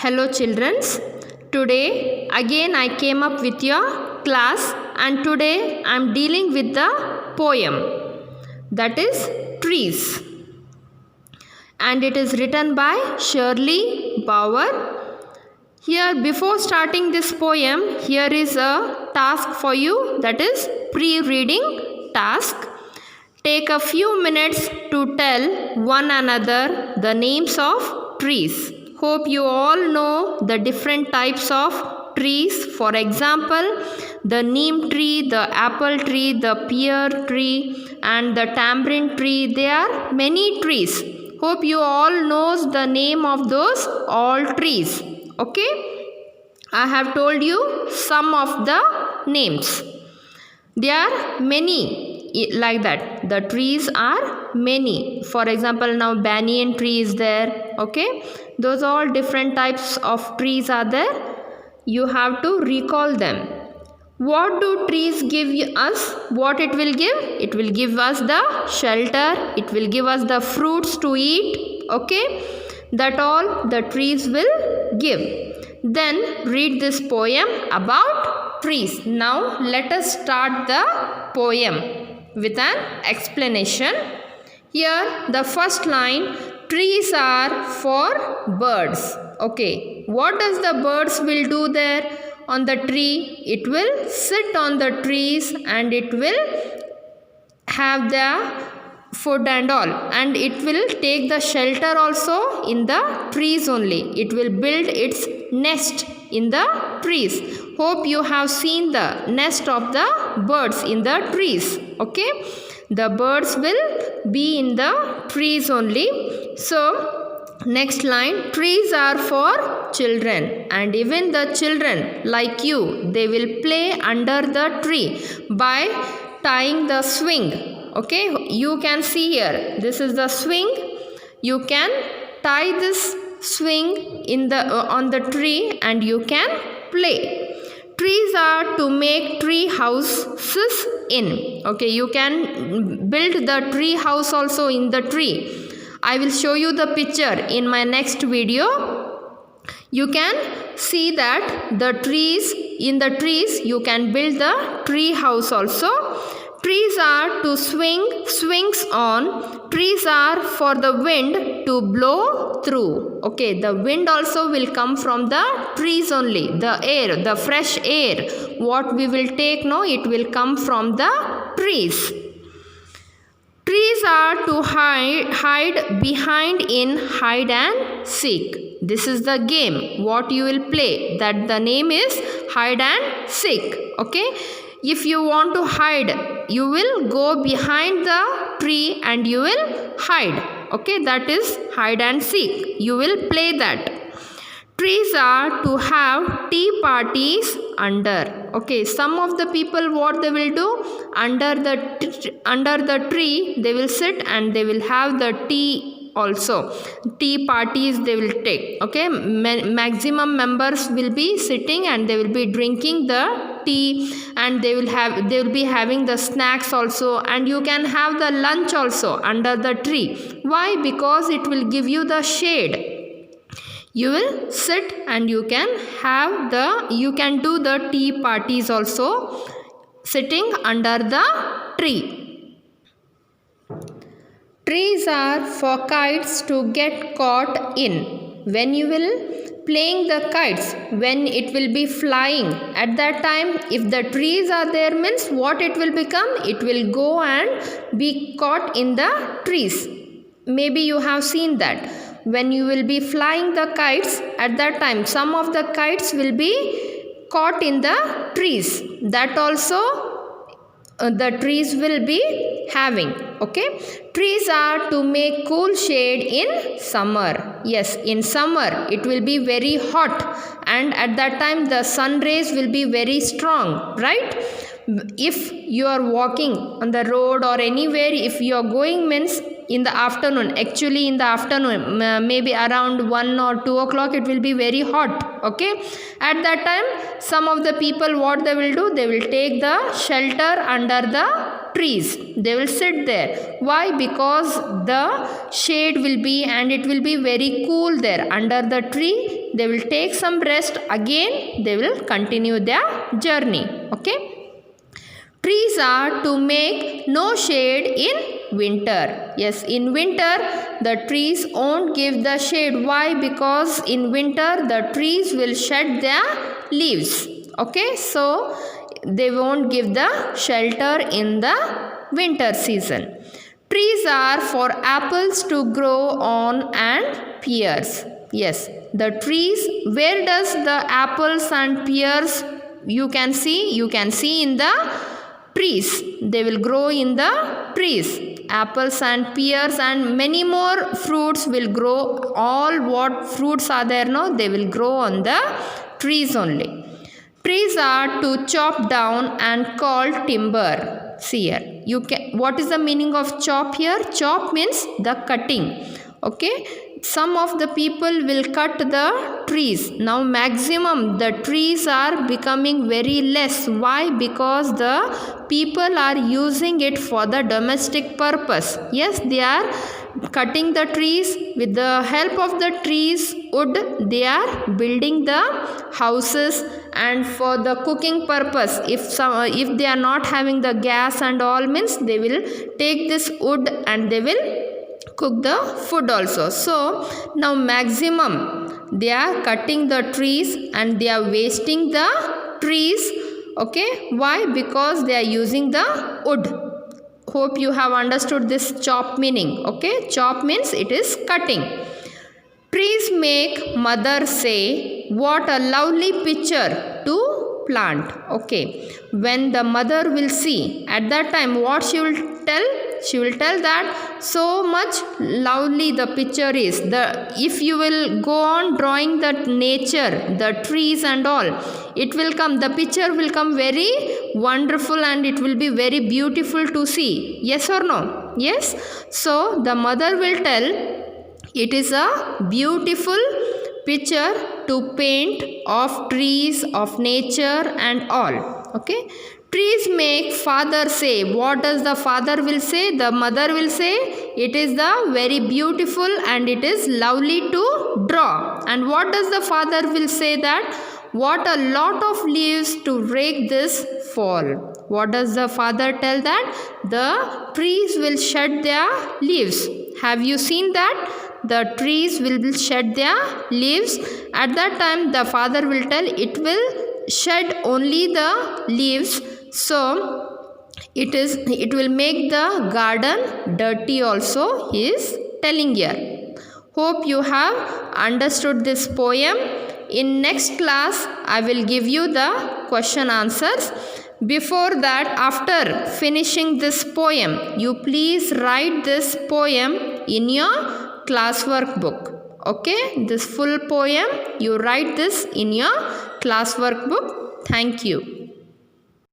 Hello childrens, today again I came up with your class and today I am dealing with the poem that is Trees, and it is written by Shirley Bauer. Here, before starting this poem, here is a task for you, that is pre-reading task. Take a few minutes to tell one another the names of trees. Hope you all know the different types of trees. For example, the neem tree, the apple tree, the pear tree and the tamarind tree. There are many trees. Hope you all knows the name of those all trees. Okay, I have told you some of the names. There are many like that. The trees are many. For example, now banyan tree is there. Okay, those all different types of trees are there. You have to recall them. What do trees give us? What it will give? It will give us the shelter. It will give us the fruits to eat. Okay, that all the trees will give. Then read this poem about trees. Now let us start the poem with an explanation. Here the first line, trees are for birds. Okay, what does the birds will do there on the tree? It will sit on the trees and it will have the food and all, and it will take the shelter also in the trees only. It will build its nest in the trees. Hope you have seen the nest of the birds in the trees. Okay, the birds will be in the trees only. So next line, trees are for children, and even the children like you, they will play under the tree by tying the swing. Okay, you can see here, this is the swing. You can tie this swing in the on the tree and you can play. Trees are to make tree houses in. Okay, you can build the tree house also in the tree. I will show you the picture in my next video. You can see that the trees, in the trees you can build the tree house also. Trees are to swings on. Trees are for the wind to blow through. Okay, the wind also will come from the trees only. The air, the fresh air, what we will take now, it will come from the trees. Trees are to hide behind in hide and seek. This is the game what you will play, that the name is hide and seek. Okay, if you want to hide, you will go behind the tree and you will hide. Okay, that is hide and seek. You will play that. Trees are to have tea parties under. Okay, some of the people, what they will do, under the tree they will sit and they will have the tea also. Tea parties they will take. Okay, maximum members will be sitting and they will be drinking the tea, and they will be having the snacks also, and you can have the lunch also under the tree. Why? Because it will give you the shade. You will sit and you can do the tea parties also sitting under the tree. Trees are for kites to get caught in. When you will playing the kites, when it will be flying, at that time if the trees are there, means what it will become? It will go and be caught in the trees. Maybe you have seen that. When you will be flying the kites, at that time some of the kites will be caught in the trees. That also the trees will be having. Okay, trees are to make cool shade in summer. Yes, in summer it will be very hot, and at that time the sun rays will be very strong, right? If you are walking on the road or anywhere, if you are going, means in the afternoon, actually in the afternoon, maybe around 1 or 2 o'clock, it will be very hot. Okay, at that time some of the people, what they will do, they will take the shelter under the trees. They will sit there. Why? Because the shade will be, and it will be very cool there under the tree. they will take some rest, again they will continue their journey. Okay. Trees are to make no shade in winter. Yes, in winter the trees won't give the shade. Why? Because in winter the trees will shed their leaves. Okay, so they won't give the shelter in the winter season. Trees are for apples to grow on and pears. Yes, the trees, where does the apples and pears you can see in the trees. They will grow in the trees. Apples and pears and many more fruits will grow. All what fruits are there now, they will grow on the trees only. Trees are to chop down and called timber. See here. What is the meaning of chop here? Chop means the cutting. Okay. Some of the people will cut the trees. Now maximum the trees are becoming very less. Why? Because the people are using it for the domestic purpose. Yes, they are cutting the trees. With the help of the trees, wood, they are building the houses, and for the cooking purpose, if they are not having the gas and all, means they will take this wood and they will cook the food also. So now maximum they are cutting the trees and they are wasting the trees. Okay, why? Because they are using the wood. Hope you have understood this chop meaning. Okay, chop means it is cutting. Trees make mother say, what a lovely picture to plant. Okay, when the mother will see, at that time what she will tell? She will tell that so much lovely the picture is. If you will go on drawing the nature, the trees and all, it will come, the picture will come very wonderful and it will be very beautiful to see. Yes or no? Yes. So the mother will tell it is a beautiful picture to paint of trees, of nature and all. Okay. Trees make father say. What does the father will say? The mother will say it is the very beautiful and it is lovely to draw. And what does the father will say? That what a lot of leaves to rake this fall. What does the father tell? That the trees will shed their leaves. Have you seen that? The trees will shed their leaves. At that time the father will tell it will shed only the leaves. So it will make the garden dirty also, he is telling here. Hope you have understood this poem. In next class I will give you the question answers. Before that, after finishing this poem, you please write this poem in your classwork book. Okay, this full poem you write this in your classwork book. Thank you.